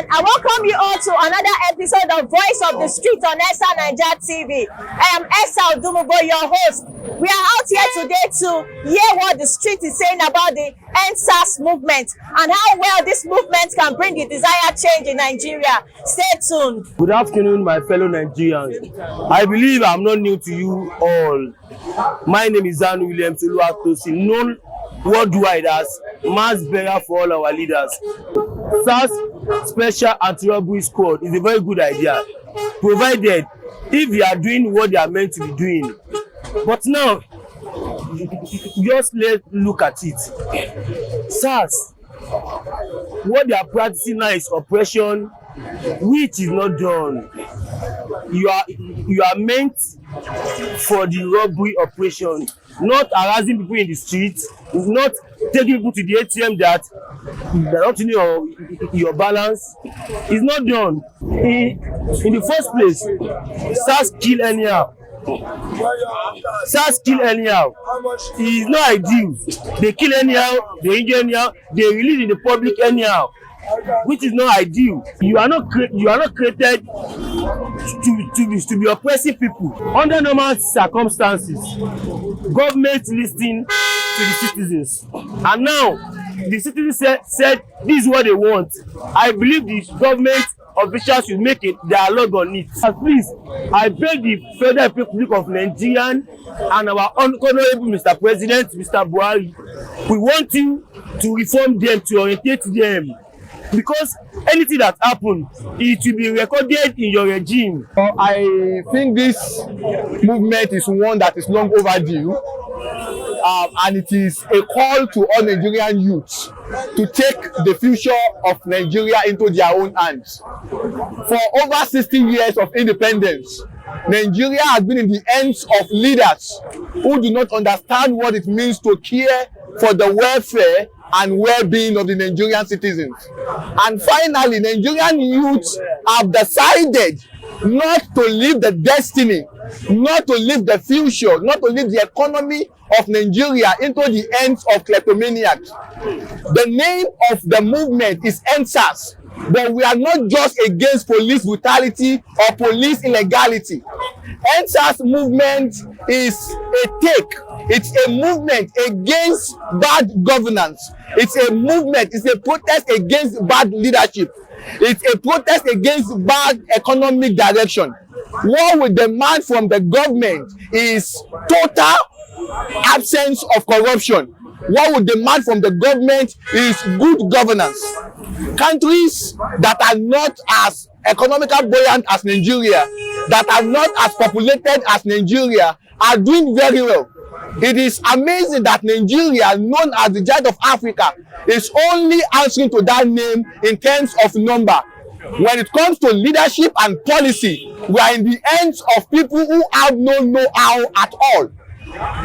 and I welcome you all to another episode of Voice of the Street on ESA Naija TV. I am Esa Odumubo, your host. We are out here today to hear what the street is saying about the EndSARS movement and how well this movement can bring the desired change in Nigeria. Stay tuned. Good afternoon, my fellow Nigerians. I believe I'm not new to you all. My name is Zanu Williams Oluwatosin, known worldwide as mass bearer for all our leaders. SARS Special Anti-Robbery Squad is a very good idea, provided if they are doing what they are meant to be doing. But now, just let's look at it. SARS, what they are practicing now is oppression, which is not done. You are meant for the robbery operation, not harassing people in the streets, not taking people to the ATM that they're not in your balance. It's not done. In the first place, SARS kill anyhow. SARS kill anyhow. It's not ideal. They kill anyhow, they injure anyhow, they release in the public anyhow, which is not ideal. You are not created to be oppressing people. Under normal circumstances, government listening to the citizens, and now the citizens said this is what they want. I believe the government officials should make a dialogue on it. Please, I beg the Federal Republic of Nigeria and our honorable Mr. President, Mr. Buhari, we want you to reform them, to orientate them, because anything that happens, it will be recorded in your regime. I think this movement is one that is long overdue, and it is a call to all Nigerian youths to take the future of Nigeria into their own hands. For over 60 years of independence, Nigeria has been in the hands of leaders who do not understand what it means to care for the welfare and well-being of the Nigerian citizens. And finally, Nigerian youths have decided not to leave the destiny, not to leave the future, not to leave the economy of Nigeria into the hands of kleptomaniacs. The name of the movement is EndSARS, but we are not just against police brutality or police illegality. EndSARS movement is a take. It's a movement against bad governance. It's a movement, it's a protest against bad leadership. It's a protest against bad economic direction. What we demand from the government is total absence of corruption. What we demand from the government is good governance. Countries that are not as economically buoyant as Nigeria, that are not as populated as Nigeria, are doing very well. It is amazing that Nigeria, known as the Giant of Africa, is only answering to that name in terms of number. When it comes to leadership and policy, we are in the hands of people who have no know-how at all.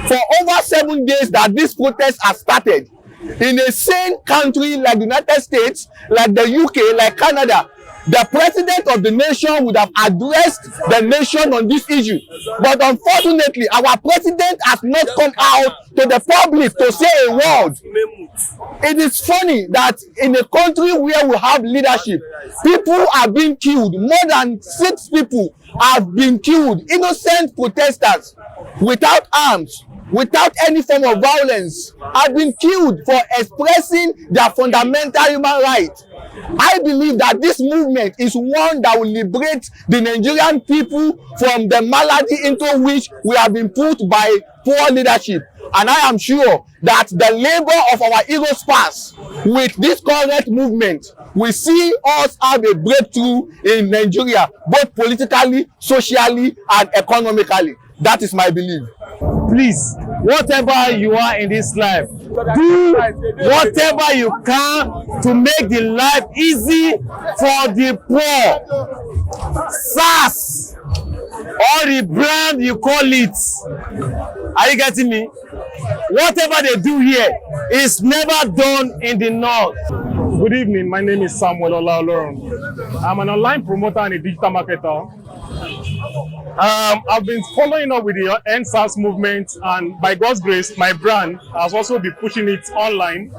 For over 7 days that this protest has started, in a sane country like the United States, like the UK, like Canada, the president of the nation would have addressed the nation on this issue. But unfortunately, our president has not come out to the public to say a word. It is funny that in a country where we have leadership, people are being killed. More than 6 people have been killed. Innocent protesters without arms, without any form of violence, have been killed for expressing their fundamental human rights. I believe that this movement is one that will liberate the Nigerian people from the malady into which we have been put by poor leadership. And I am sure that the labor of our heroes past with this current movement will see us have a breakthrough in Nigeria, both politically, socially, and economically. That is my belief. Please, whatever you are in this life, do whatever you can to make the life easy for the poor. SARS, or the brand you call it. Are you getting me? Whatever they do here is never done in the north. Good evening, my name is Samuel Olaoloron. I'm an online promoter and a digital marketer. I've been following up with the EndSARS movement, and by God's grace, my brand has also been pushing it online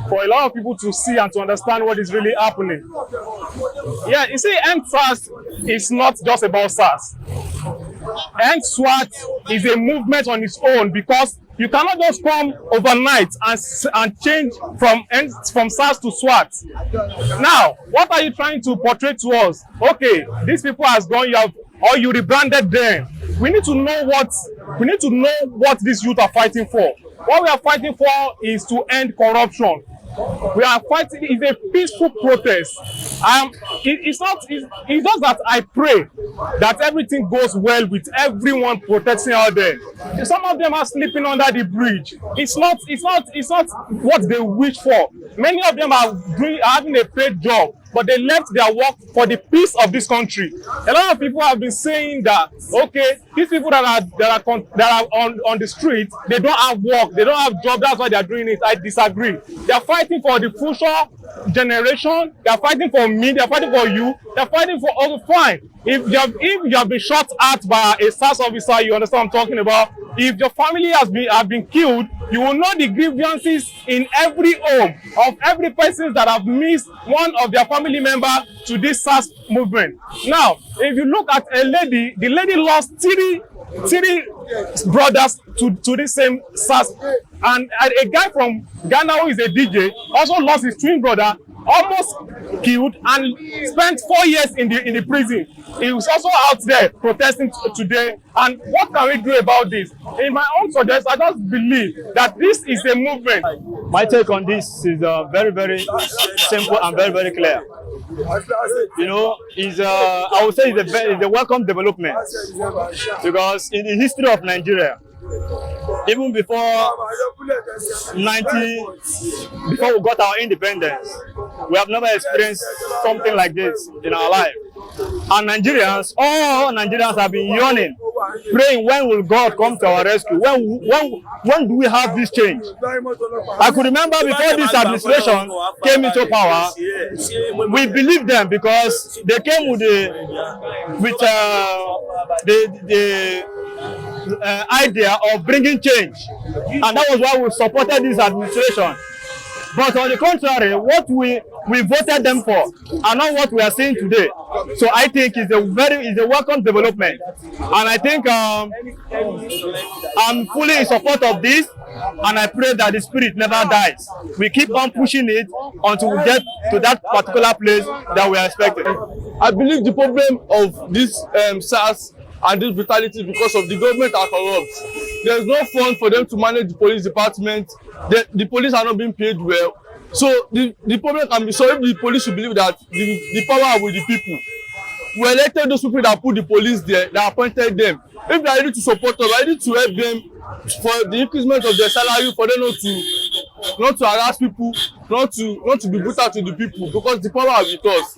for a lot of people to see and to understand what is really happening. Yeah, you see, End SARS is not just about SARS. End SWAT is a movement on its own, because you cannot just come overnight and change from SARS to SWAT. Now, what are you trying to portray to us? Okay, these people has gone, you rebranded them. We need to know what these youth are fighting for. What we are fighting for is to end corruption. We are fighting. It's a peaceful protest. It's just that I pray that everything goes well with everyone protesting out there. Some of them are sleeping under the bridge. It's not what they wish for. Many of them are having a paid job, but they left their work for the peace of this country. A lot of people have been saying that, okay, these people that are on the street, they don't have work, they don't have job, that's why they are doing it. I disagree. They are fighting for the future generation, they are fighting for me, they are fighting for you, they are fighting for all. Fine. If you have been shot at by a SARS officer, you understand what I'm talking about. If your family has been killed, you will know the grievances in every home of every person that have missed one of their family member to this SARS movement. Now, if you look at a lady, the lady lost three brothers to the same SARS, and a guy from Ghana who is a DJ also lost his twin brother, almost killed, and spent 4 years in the prison. He was also out there protesting today. And what can we do about this? In my own suggestion, I just believe that this is a movement. My take on this is very, very simple and very, very clear. You know, I would say it's a welcome development, because in the history of Nigeria, even before we got our independence, we have never experienced something like this in our life. And all Nigerians have been yearning, praying, when will God come to our rescue? When do we have this change? I could remember before this administration came into power, we believed them because they came with the idea of bringing change, and that was why we supported this administration. But on the contrary, what we voted them for are not what we are seeing today. So I think it's a welcome development, and I think I'm fully in support of this, and I pray that the spirit never dies. We keep on pushing it until we get to that particular place that we are expecting. I believe the problem of this SARS and this brutality because of the government are corrupt. There's no fund for them to manage the police department. The police are not being paid well. So the problem can be solved if the police should believe that the power are with the people. We elected those people that put the police there, that appointed them. If they are ready to support us, we are ready to help them for the increment of their salary, for them not to harass people, not to be brutal to the people, because the power are with us.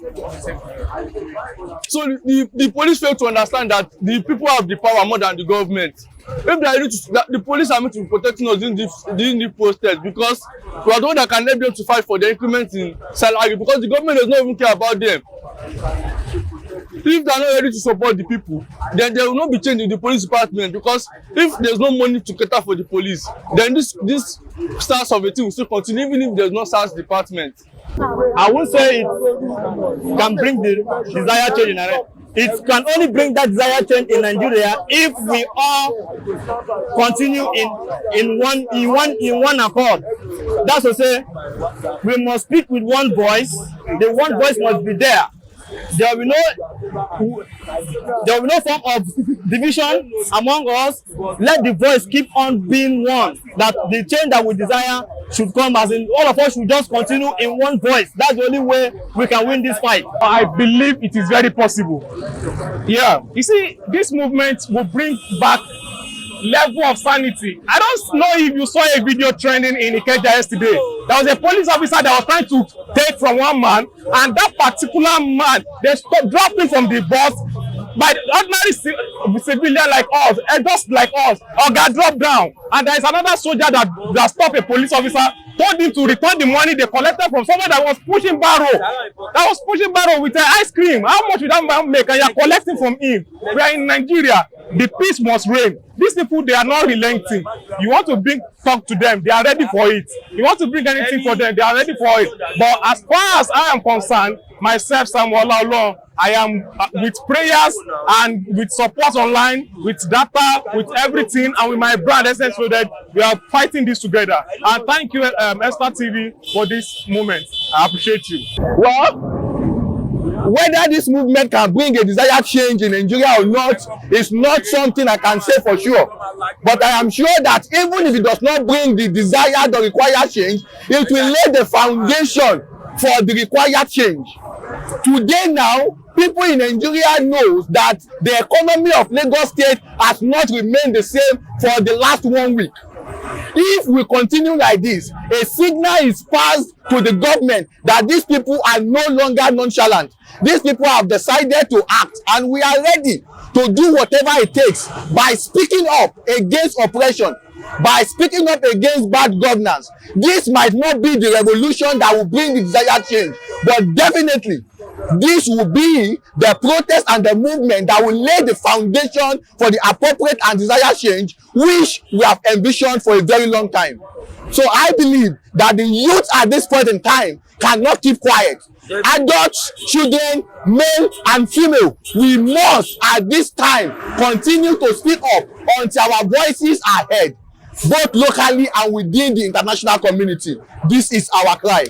So the police fail to understand that the people have the power more than the government. If they are ready to, the police are meant to be protecting us during the protest, because we are the one that can help them to fight for the increment in salary, because the government does not even care about them. If they are not ready to support the people, then there will not be change in the police department, because if there's no money to cater for the police, then this SARS of a thing will still continue even if there's no SARS department. I would say it can bring the desired change in Nigeria. It can only bring that desired change in Nigeria if we all continue in one accord. That's to say, we must speak with one voice. The one voice must be there. There will be no form of division among us. Let the voice keep on being one. That the change that we desire should come, as in all of us should just continue in one voice. That's the only way we can win this fight. I believe it is very possible. Yeah, you see, this movement will bring back level of sanity. I don't know if you saw a video trending in Ikeja yesterday. There was a police officer that was trying to take from one man, and that particular man, they stopped dropping from the bus by ordinary civilian like us, and just like us, or got dropped down. and there is another soldier that stopped a police officer, told him to return the money they collected from someone that was pushing barrow. With ice cream. How much would that man make? And you are collecting from him. We are in Nigeria. The peace must reign. These people, they are not relenting. You want to talk to them, they are ready for it. You want to bring anything for them, they are ready for it. But as far as I am concerned, myself, Samuel Olaoluwa, I am with prayers and with support online, with data, with everything, and with my brand Essence Loaded, we are fighting this together. And thank you, Esther TV, for this moment. I appreciate you. Well, whether this movement can bring a desired change in Nigeria or not is not something I can say for sure. But I am sure that even if it does not bring the desired or required change, it will lay the foundation for the required change. Today now, people in Nigeria know that the economy of Lagos State has not remained the same for the last 1 week. If we continue like this, a signal is passed to the government that these people are no longer nonchalant. These people have decided to act, and we are ready to do whatever it takes by speaking up against oppression, by speaking up against bad governance. This might not be the revolution that will bring the desired change, but definitely this will be the protest and the movement that will lay the foundation for the appropriate and desired change which we have envisioned for a very long time. So I believe that the youth at this point in time cannot keep quiet. Adults, children, male and female, we must at this time continue to speak up until our voices are heard, both locally and within the international community. This is our cry.